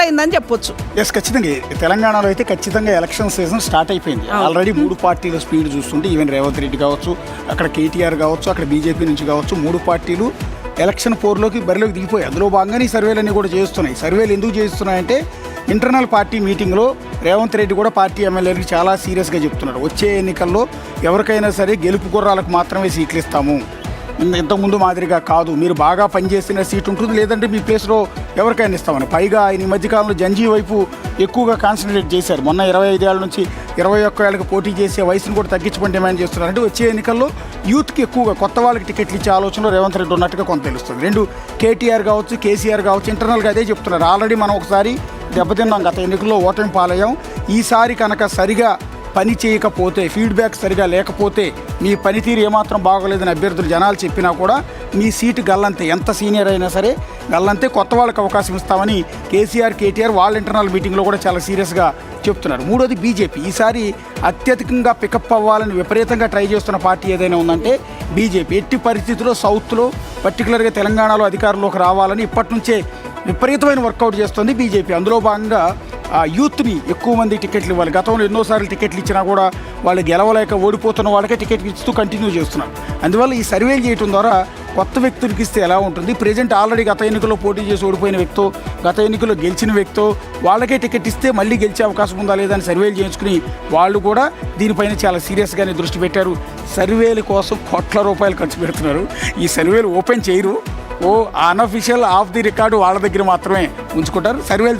అయిందని చెప్పొచ్చు. ఎస్, ఖచ్చితంగా తెలంగాణలో అయితే ఖచ్చితంగా ఎలక్షన్ సీజన్ స్టార్ట్ అయిపోయింది. ఆల్రెడీ 3 పార్టీల స్పీడ్ చూస్తుంటే ఈవెన్ రేవంత్ రెడ్డి కావచ్చు, అక్కడ కేటీఆర్ కావచ్చు, అక్కడ బీజేపీ నుంచి కావచ్చు, 3 పార్టీలు ఎలక్షన్ పోర్లోకి బరిలోకి దిగిపోయి అందులో భాగంగానే ఈ సర్వేలన్నీ కూడా చేస్తున్నాయి. సర్వేలు ఎందుకు చేస్తున్నాయంటే ఇంటర్నల్ పార్టీ మీటింగ్లో రేవంత్ రెడ్డి కూడా పార్టీ ఎమ్మెల్యేలకు చాలా సీరియస్గా చెప్తున్నాడు. వచ్చే ఎన్నికల్లో ఎవరికైనా సరే గెలుపు గుర్రాలకు మాత్రమే సీట్లు ఇస్తాము, ఇంతకుముందు మాదిరిగా కాదు, మీరు బాగా పనిచేసిన సీట్ ఉంటుంది, లేదంటే మీ ప్లేస్లో ఎవరికైనా ఇస్తామని. పైగా ఆయన ఈ మధ్యకాలంలో జంజీ వైపు ఎక్కువగా కాన్సన్ట్రేట్ చేశారు. మొన్న 25 ఏళ్ళ నుంచి 21 ఏళ్ళకి పోటీ చేసే వయసును కూడా తగ్గించమని డిమాండ్ చేస్తున్నారు. అంటే వచ్చే ఎన్నికల్లో యూత్కి ఎక్కువగా కొత్త వాళ్ళకి టికెట్లు ఇచ్చే ఆలోచనలో రేవంత్ రెడ్డి ఉన్నట్టుగా కొంత తెలుస్తుంది. 2 కేటీఆర్ కావచ్చు, కేసీఆర్ కావచ్చు ఇంటర్నల్గా అదే చెప్తున్నారు. ఆల్రెడీ మనం ఒకసారి దెబ్బతిన్నాం, గత ఎన్నికల్లో ఓటమి పాలయ్యాం. ఈసారి కనుక సరిగా పని చేయకపోతే, ఫీడ్బ్యాక్ సరిగా లేకపోతే, మీ పనితీరు ఏమాత్రం బాగోలేదని అభ్యర్థులు జనాలు చెప్పినా కూడా మీ సీటు గల్లంతే, ఎంత సీనియర్ అయినా సరే గల్లంతే, కొత్త వాళ్ళకి అవకాశం ఇస్తామని కేసీఆర్, కేటీఆర్ వాళ్ళ ఇంటర్నల్ మీటింగ్లో కూడా చాలా సీరియస్గా చెప్తున్నారు. 3వది బీజేపీ. ఈసారి అత్యధికంగా పికప్ అవ్వాలని విపరీతంగా ట్రై చేస్తున్న పార్టీ ఏదైనా ఉందంటే బీజేపీ. ఎట్టి పరిస్థితుల్లో సౌత్లో పర్టికులర్గా తెలంగాణలో అధికారంలోకి రావాలని ఇప్పటి నుంచే విపరీతమైన వర్కౌట్ చేస్తుంది బీజేపీ. అందులో భాగంగా యూత్ని ఎక్కువ మంది టికెట్లు ఇవ్వాలి. గతంలో ఎన్నోసార్లు టికెట్లు ఇచ్చినా కూడా వాళ్ళు గెలవలేక ఓడిపోతున్న వాళ్ళకే టికెట్లు ఇస్తూ కంటిన్యూ చేస్తున్నారు. అందువల్ల ఈ సర్వేలు చేయడం ద్వారా కొత్త వ్యక్తులకి ఇస్తే ఎలా ఉంటుంది, ప్రజెంట్ ఆల్రెడీ గత ఎన్నికల్లో పోటీ చేసి ఓడిపోయిన వ్యక్తో, గత ఎన్నికల్లో గెలిచిన వ్యక్తో వాళ్ళకే టికెట్ ఇస్తే మళ్ళీ గెలిచే అవకాశం ఉందా లేదా అని సర్వేలు చేయించుకుని వాళ్ళు కూడా దీనిపైన చాలా సీరియస్గానే దృష్టి పెట్టారు. సర్వేల కోసం కోట్ల రూపాయలు ఖర్చు పెడుతున్నారు. ఈ సర్వేలు ఓపెన్ చేయరు, అన్అఫీషియల్ ఆఫ్ ది రికార్డు వాళ్ళ దగ్గర మాత్రమే ఉంచుకుంటారు. సర్వేలు